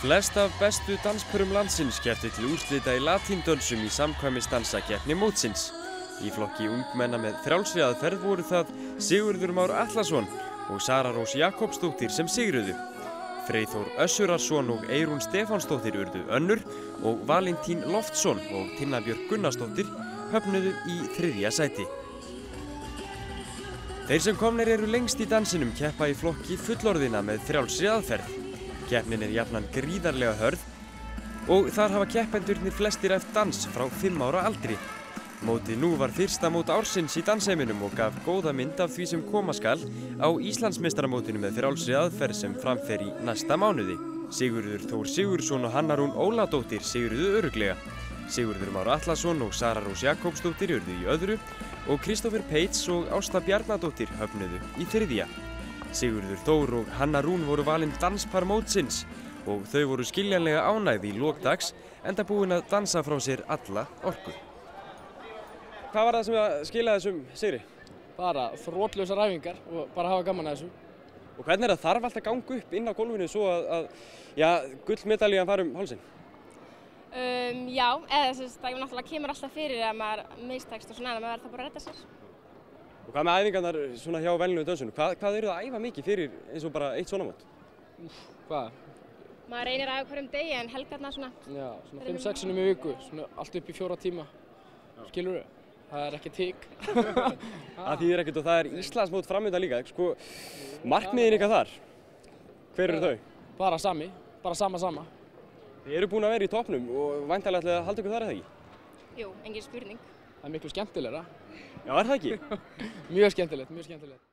Flest af bestu danspörum landsins kepptu til úrslita í latíndönsum í samkvæmisdansakeppni mótsins. Í flokki ungmenna með frjálsri aðferð voru það Sigurður Már Atlason og Sara Rós Jakobsdóttir sem sigruðu. Freyþór Össurarsson og Eyrún Stefánsdóttir urðu önnur og Valentín Loftsson og Tinna Björk Gunnarsdóttir höfnuðu í 3. sæti. Þeir sem komnir eru lengst í dansinum keppa í flokki fullorðina með frjálsri aðferð. Keppnin jafnan gríðarlega hörð og þar hafa keppendurnir flestir æft dans frá 5 ára aldri. Mótið nú var fyrsta mót ársins í dansheiminum og gaf góða mynd af því sem koma skal á Íslandsmeistaramótinu með frjálsri aðferð sem framfer í næsta mánuði. Sigurður Þór Sigurðsson og Hanna Rún Óladóttir sigruðu örugglega. Sigurður Már Atlason og Sara Rós Jakobsdóttir urðu í öðru og Kristófer Peits og Ásta Bjarnadóttir höfnuðu í 3. Sigurður Þór og Hanna Rún voru valin danspar mótsins og þau voru skiljanlega ánægð í lok dags enda búin að dansa frá sér alla orku. Hvað var það sem skilaði þessum sigri? Bara þrotlausar æfingar og bara hafa gaman að þessu. Og hvernig það þarf alltaf að ganga upp inn á gólfinu svo að gullmedalían fari hálsinn? Já, það náttúrulega kemur alltaf fyrir að maður mistekst og svona en maður verður það bara að redda sér. Og hvað með æfingarnar svona hjá venjulegu dönsunum? Hvað eru það að æfa mikið fyrir eins og bara eitt svona mót? Hvað? Maður reynir að æfa hverjum degi en helgarnar svona. Já, svona 5-6 sinnum í viku, svona allt upp í 4 tíma. Skilurðu? Það er ekkert hik. Það þýðir ekkert og það er Íslandsmót framundan líka. Sko, markmiðin ykkar þar, hver eru þau? Bara sami, bara sama. Þið eru búin að vera í toppnum og væntanlega ætlið að halda ykkur þar eða ekki? Jú, engin spurning. Það er miklu skemmtilegra. Já, er það ekki? Mjög skemmtilegt.